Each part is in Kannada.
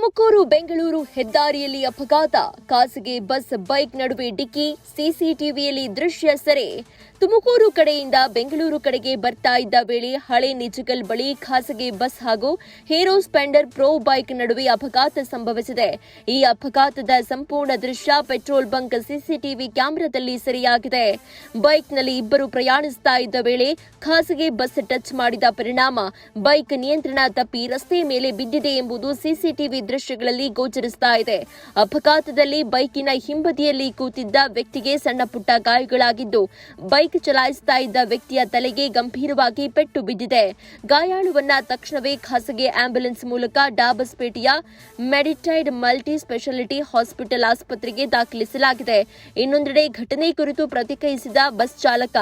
ತುಮಕೂರು ಬೆಂಗಳೂರು ಹೆದ್ದಾರಿಯಲ್ಲಿ ಅಪಘಾತ, ಖಾಸಗಿ ಬಸ್ ಬೈಕ್ ನಡುವೆ ಡಿಕ್ಕಿ, ಸಿಸಿಟಿವಿಯಲ್ಲಿ ದೃಶ್ಯ ಸೆರೆ. ತುಮಕೂರು ಕಡೆಯಿಂದ ಬೆಂಗಳೂರು ಕಡೆಗೆ ಬರ್ತಾ ಇದ್ದ ವೇಳೆ ಹಳೆ ನಿಜಗಲ್ ಬಳಿ ಖಾಸಗಿ ಬಸ್ ಹಾಗೂ ಹೀರೋ ಸ್ಪೆಂಡರ್ ಪ್ರೋ ಬೈಕ್ ನಡುವೆ ಅಪಘಾತ ಸಂಭವಿಸಿದೆ. ಈ ಅಪಘಾತದ ಸಂಪೂರ್ಣ ದೃಶ್ಯ ಪೆಟ್ರೋಲ್ ಬಂಕ್ ಸಿಸಿಟಿವಿ ಕ್ಯಾಮೆರಾದಲ್ಲಿ ಸೆರೆಯಾಗಿದೆ. ಬೈಕ್ನಲ್ಲಿ ಇಬ್ಬರು ಪ್ರಯಾಣಿಸ್ತಾ ಇದ್ದ ವೇಳೆ ಖಾಸಗಿ ಬಸ್ ಟಚ್ ಮಾಡಿದ ಪರಿಣಾಮ ಬೈಕ್ ನಿಯಂತ್ರಣ ತಪ್ಪಿ ರಸ್ತೆ ಮೇಲೆ ಬಿದ್ದಿದೆ ಎಂಬುದು ಸಿಸಿಟಿವಿ ದೃಶ್ಯಗಳಲ್ಲಿ ಗೋಚರಿಸ್ತಾ ಇದೆ. ಅಪಘಾತದಲ್ಲಿ ಬೈಕಿನ ಹಿಂಬದಿಯಲ್ಲಿ ಕೂತಿದ್ದ ವ್ಯಕ್ತಿಗೆ ಸಣ್ಣ ಪುಟ್ಟ ಗಾಯಗಳಾಗಿದ್ದು, ಬೈಕ್ ಚಲಾಯಿಸ್ತಾ ಇದ್ದ ವ್ಯಕ್ತಿಯ ತಲೆಗೆ ಗಂಭೀರವಾಗಿ ಪೆಟ್ಟು ಬಿದ್ದಿದೆ. ಗಾಯಾಳುವನ್ನ ತಕ್ಷಣವೇ ಖಾಸಗಿ ಆಂಬ್ಯುಲೆನ್ಸ್ ಮೂಲಕ ಡಾಬಸ್ಪೇಟೆಯ ಮೆಡಿಟೈಡ್ ಮಲ್ಟಿ ಸ್ಪೆಷಾಲಿಟಿ ಹಾಸ್ಪಿಟಲ್ ಆಸ್ಪತ್ರೆಗೆ ದಾಖಲಿಸಲಾಗಿದೆ. ಇನ್ನೊಂದೆಡೆ ಘಟನೆ ಕುರಿತು ಪ್ರತಿಕ್ರಿಯಿಸಿದ ಬಸ್ ಚಾಲಕ,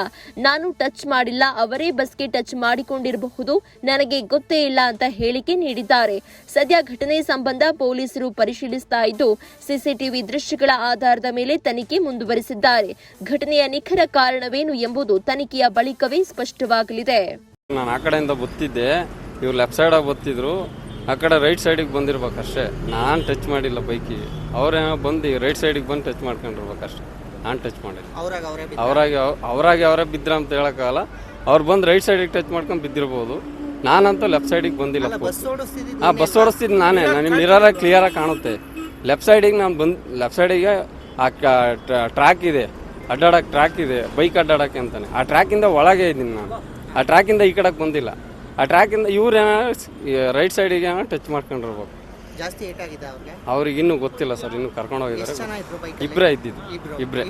ನಾನು ಟಚ್ ಮಾಡಿಲ್ಲ, ಅವರೇ ಬಸ್ಗೆ ಟಚ್ ಮಾಡಿಕೊಂಡಿರಬಹುದು, ನನಗೆ ಗೊತ್ತೇ ಇಲ್ಲ ಅಂತ ಹೇಳಿಕೆ ನೀಡಿದ್ದಾರೆ. ಸದ್ಯ ಘಟನೆ ಸಂಬಂಧ ಪೊಲೀಸರು ಪರಿಶೀಲಿಸ್ತಾ ಇದ್ದು, ಸಿಸಿಟಿವಿ ದೃಶ್ಯಗಳ ಆಧಾರದ ಮೇಲೆ ತನಿಖೆ ಮುಂದುವರೆಸಿದ್ದಾರೆ. ಘಟನೆಯ ನಿಖರ ಕಾರಣವೇನು ಎಂಬುದು ತನಿಖೆಯ ಬಳಿಕವೇ ಸ್ಪಷ್ಟವಾಗಲಿದೆ. ನಾನು ಆ ಕಡೆಯಿಂದ ಬತ್ತಿದ್ದೆ, ಇವ್ರು ಲೆಫ್ಟ್ ಸೈಡಾಗಿ ಬತ್ತಿದ್ರು, ಆ ಕಡೆ ರೈಟ್ ಸೈಡಿಗೆ ಬಂದಿರ್ಬೇಕಷ್ಟೇ. ನಾನು ಟಚ್ ಮಾಡಿಲ್ಲ ಬೈಕಿಗೆ, ಅವ್ರೇನೋ ಬಂದು ರೈಟ್ ಸೈಡಿಗೆ ಬಂದು ಟಚ್ ಮಾಡ್ಕೊಂಡಿರ್ಬೇಕಷ್ಟೇ. ನಾನು ಟಚ್ ಮಾಡಿಲ್ಲ. ಅವರೇ ಬಿದ್ರ ಅಂತ ಹೇಳೋಕ್ಕಾಗಲ್ಲ. ಅವ್ರು ಬಂದು ರೈಟ್ ಸೈಡಿಗೆ ಟಚ್ ಮಾಡ್ಕೊಂಡು ಬಿದ್ದಿರ್ಬೋದು. ನಾನಂತೂ ಲೆಫ್ಟ್ ಸೈಡಿಗೆ ಬಂದಿಲ್ಲ. ಬಸ್ ಓಡಿಸ್ತಿದ್ದು ನಾನೇ. ನನಗೆ ಮಿರರ್ ಕ್ಲಿಯರಾಗಿ ಕಾಣುತ್ತೆ. ಲೆಫ್ಟ್ ಸೈಡಿಗೆ ನಾನು ಬಂದು ಲೆಫ್ಟ್ ಸೈಡಿಗೆ ಆ ಟ್ರ್ಯಾಕ್ ಇದೆ, ಅಡ್ಡಾಡಕ್ಕೆ ಟ್ರ್ಯಾಕ್ ಇದೆ, ಬೈಕ್ ಅಡ್ಡಾಡಕ್ಕೆ ಅಂತಾನೆ. ಆ ಟ್ರ್ಯಾಕಿಂದ ಒಳಗೆ ಇದ್ದೀನಿ ನಾನು. ಆ ಟ್ರ್ಯಾಕಿಂದ ಈ ಕಡೆಗೆ ಬಂದಿಲ್ಲ. ಆ ಟ್ರ್ಯಾಕಿಂದ ಇವ್ರೇನ ರೈಟ್ ಸೈಡಿಗೆ ಟಚ್ ಮಾಡ್ಕೊಂಡಿರ್ಬೇಕು. ಜಾಸ್ತಿ ಏಟ್ ಆಗಿದೆ ಅವ್ರಿಗೆ ಇನ್ನೂ ಗೊತ್ತಿಲ್ಲ ಸರ್, ಇನ್ನೂ ಕರ್ಕೊಂಡು ಹೋಗಿದ್ದಾರೆ. ಇಬ್ಬರೇ ಇದ್ದಿದ್ದು, ಇಬ್ಬರೇ.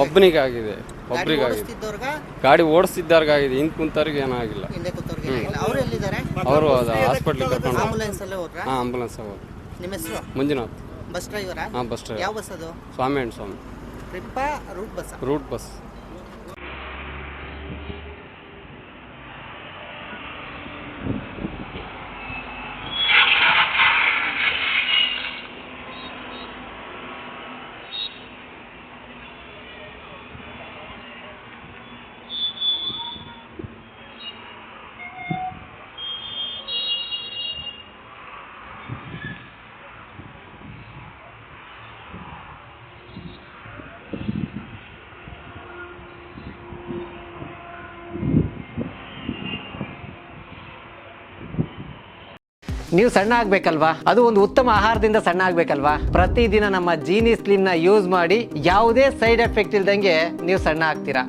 ಒಬ್ಬನಿಗೆ ಆಗಿದೆ, ಒಬ್ರಿಗೆ ಆಗಿದೆ. ಗಾಡಿ ಓಡಿಸ್ತಿದ್ದವ್ರಿಗಾಗಿದೆ, ಹಿಂದೆ ಕುಂತವ್ರಿಗೆ ಏನೂ ಆಗಿಲ್ಲ. ಅವರು ಹಾಸ್ಪಿಟ್ಲಿಗೆ ಕರ್ಕೊಂಡು ಆಂಬುಲೆನ್ಸ್ ಹೋದ್ರು. ನಿಮ್ಮ ಹೆಸರು? ಮಂಜುನಾಥ್. ಬಸ್ ಡ್ರೈವರಾ? ಹಾಂ, ಬಸ್ ಡ್ರೈವರ್. ಯಾವ ಬಸ್ ಅದು? ಸ್ವಾಮಿ ಅಂಡ್ ಸ್ವಾಮಿ ರೂಟ್ ಬಸ್. ನೀವು ಸಣ್ಣ ಆಗ್ಬೇಕಲ್ವಾ? ಅದು ಒಂದು ಉತ್ತಮ ಆಹಾರದಿಂದ ಸಣ್ಣ ಆಗ್ಬೇಕಲ್ವಾ? ಪ್ರತಿದಿನ ನಮ್ಮ ಜೀನಿ ಸ್ಲಿಮ್ ನ ಯೂಸ್ ಮಾಡಿ ಯಾವುದೇ ಸೈಡ್ ಎಫೆಕ್ಟ್ ಇಲ್ದಂಗೆ ನೀವು ಸಣ್ಣ ಆಗ್ತೀರಾ.